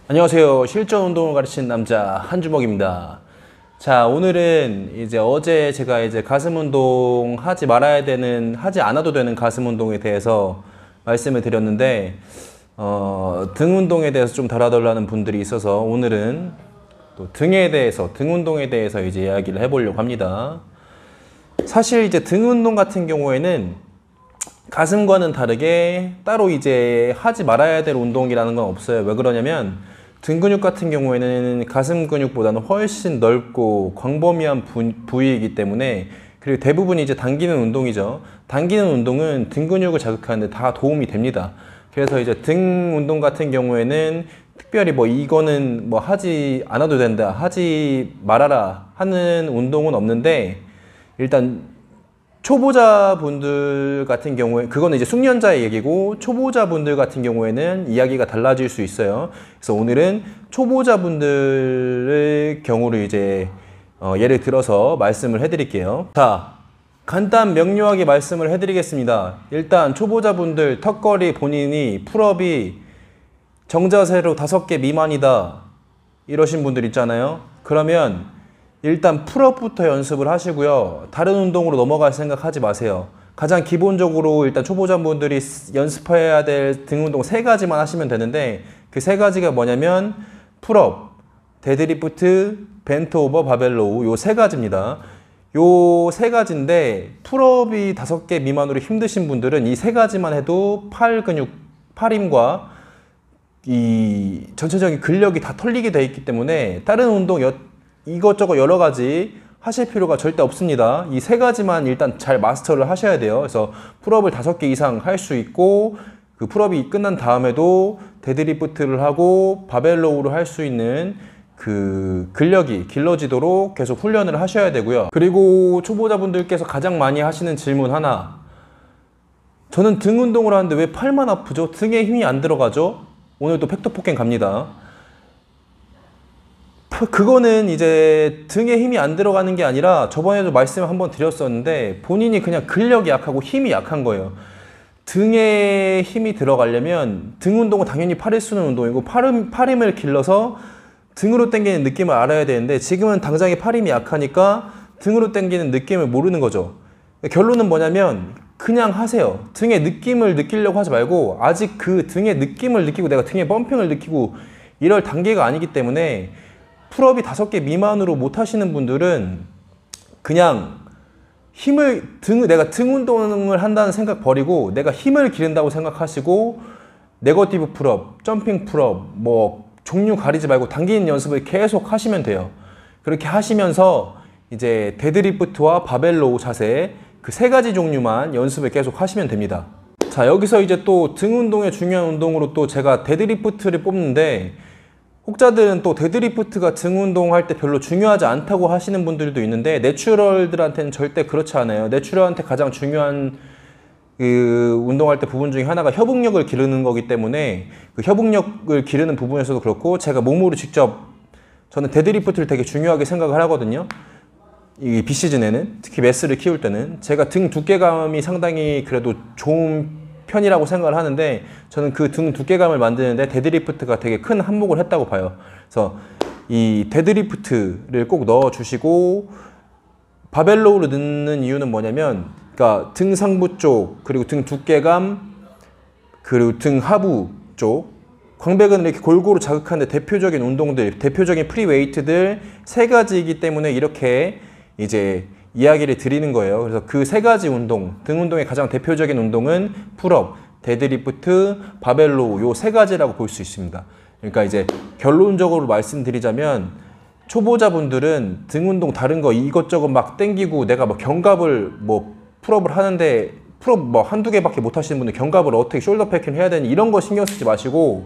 안녕하세요. 실전 운동을 가르치는 남자 한주먹입니다. 자, 오늘은 어제 제가 가슴 운동 하지 않아도 되는 가슴 운동에 대해서 말씀을 드렸는데, 등 운동에 대해서 좀 달아달라는 분들이 있어서 오늘은 또 등 운동에 대해서 이야기를 해보려고 합니다. 사실 등 운동 같은 경우에는 가슴과는 다르게 따로 하지 말아야 될 운동이라는 건 없어요. 왜 그러냐면 등 근육 같은 경우에는 가슴 근육보다는 훨씬 넓고 광범위한 부위이기 때문에, 그리고 대부분 당기는 운동이죠. 당기는 운동은 등 근육을 자극하는데 다 도움이 됩니다. 그래서 등 운동 같은 경우에는 특별히 이거는 하지 않아도 된다, 하지 말아라 하는 운동은 없는데, 일단 초보자분들 같은 경우에 그거는 숙련자의 얘기고, 초보자분들 같은 경우에는 이야기가 달라질 수 있어요. 그래서 오늘은 초보자분들의 경우를 예를 들어서 말씀을 해드릴게요. 자, 간단 명료하게 말씀을 해드리겠습니다. 일단 초보자분들 턱걸이 본인이 풀업이 정자세로 5개 미만이다 이러신 분들 있잖아요. 그러면 일단 풀업부터 연습을 하시고요. 다른 운동으로 넘어갈 생각하지 마세요. 가장 기본적으로 일단 초보자분들이 연습해야 될 등 운동 3가지만 하시면 되는데, 그 3가지가 뭐냐면 풀업, 데드리프트, 벤트 오버 바벨로우, 요 3가지입니다. 요 3가지인데 풀업이 5개 미만으로 힘드신 분들은 이 3가지만 해도 팔 근육, 팔 힘과 이 전체적인 근력이 다 털리게 돼 있기 때문에 다른 운동 이것저것 여러 가지 하실 필요가 절대 없습니다. 이 3가지만 일단 잘 마스터를 하셔야 돼요. 그래서 풀업을 5개 이상 할 수 있고, 그 풀업이 끝난 다음에도 데드리프트를 하고 바벨로우를 할 수 있는 그 근력이 길러지도록 계속 훈련을 하셔야 되고요. 그리고 초보자분들께서 가장 많이 하시는 질문 하나, 저는 등 운동을 하는데 왜 팔만 아프죠? 등에 힘이 안 들어가죠? 오늘 또 팩터 폭행 갑니다. 그거는 등에 힘이 안 들어가는 게 아니라, 저번에도 말씀을 한번 드렸었는데 본인이 그냥 근력이 약하고 힘이 약한 거예요. 등에 힘이 들어가려면 등 운동은 당연히 팔을 쓰는 운동이고, 팔 힘을 길러서 등으로 당기는 느낌을 알아야 되는데, 지금은 당장에 팔 힘이 약하니까 등으로 당기는 느낌을 모르는 거죠. 결론은 뭐냐면 그냥 하세요. 등의 느낌을 느끼려고 하지 말고, 아직 그 등의 느낌을 느끼고 내가 등의 펌핑을 느끼고 이럴 단계가 아니기 때문에, 풀업이 5개 미만으로 못 하시는 분들은 그냥 내가 등 운동을 한다는 생각 버리고 내가 힘을 기른다고 생각하시고, 네거티브 풀업, 점핑 풀업, 종류 가리지 말고 당기는 연습을 계속 하시면 돼요. 그렇게 하시면서 데드리프트와 바벨로우 자세, 그 3가지 종류만 연습을 계속 하시면 됩니다. 자, 여기서 또 등 운동의 중요한 운동으로 또 제가 데드리프트를 뽑는데, 혹자들은 또 데드리프트가 등 운동할 때 별로 중요하지 않다고 하시는 분들도 있는데, 내추럴들한테는 절대 그렇지 않아요. 내추럴한테 가장 중요한 그 운동할 때 부분 중에 하나가 협응력을 기르는 거기 때문에, 그 협응력을 기르는 부분에서도 그렇고, 제가 몸으로 직접, 저는 데드리프트를 되게 중요하게 생각을 하거든요. 이 비시즌에는, 특히 매스를 키울 때는 제가 등 두께감이 상당히 그래도 좋은 편이라고 생각을 하는데, 저는 그 등 두께감을 만드는데 데드리프트가 되게 큰 한몫을 했다고 봐요. 그래서 이 데드리프트를 꼭 넣어 주시고, 바벨로우를 넣는 이유는 뭐냐면, 그러니까 등 상부 쪽, 그리고 등 두께감, 그리고 등 하부 쪽, 광배근을 이렇게 골고루 자극하는 대표적인 운동들, 대표적인 프리웨이트들 3가지이기 때문에 이렇게 이야기를 드리는 거예요. 그래서 그 3가지 운동, 등 운동의 가장 대표적인 운동은 풀업, 데드리프트, 바벨로우, 요 3가지라고 볼 수 있습니다. 그러니까 결론적으로 말씀드리자면, 초보자분들은 등 운동 다른 거 이것저것 막 땡기고, 내가 견갑을 풀업을 하는데 풀업 한두 개밖에 못 하시는 분들 견갑을 어떻게 숄더 패킹 해야 되니 이런 거 신경 쓰지 마시고,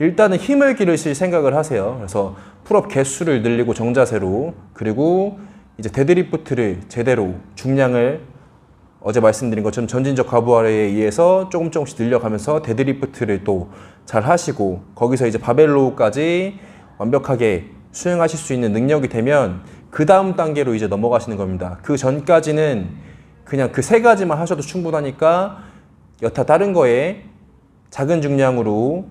일단은 힘을 기르실 생각을 하세요. 그래서 풀업 개수를 늘리고 정자세로, 그리고 데드리프트를 제대로 중량을 어제 말씀드린 것처럼 전진적 가부하에 의해서 조금씩 늘려가면서 데드리프트를 또 잘 하시고, 거기서 바벨로우까지 완벽하게 수행하실 수 있는 능력이 되면 그 다음 단계로 넘어가시는 겁니다. 그 전까지는 그냥 그 3가지만 하셔도 충분하니까, 여타 다른 거에 작은 중량으로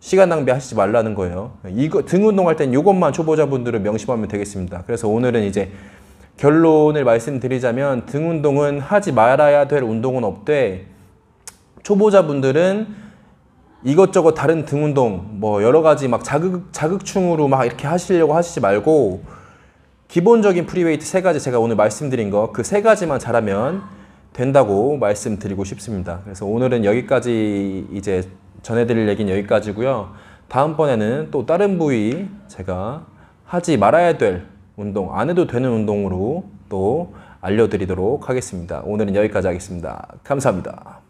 시간 낭비하시지 말라는 거예요. 이거 등 운동할 땐 이것만 초보자분들은 명심하면 되겠습니다. 그래서 오늘은 이제 결론을 말씀드리자면 등 운동은 하지 말아야 될 운동은 없되 초보자분들은 이것저것 다른 등 운동 뭐 여러 가지 막 자극충으로 막 이렇게 하시려고 하시지 말고 기본적인 프리웨이트 3가지 제가 오늘 말씀드린 거 그 3가지만 잘하면 된다고 말씀드리고 싶습니다. 그래서 오늘은 여기까지 이제 전해드릴 얘기는 여기까지고요. 다음번에는 또 다른 부위 제가 하지 말아야 될 운동, 안 해도 되는 운동으로 또 알려드리도록 하겠습니다. 오늘은 여기까지 하겠습니다. 감사합니다.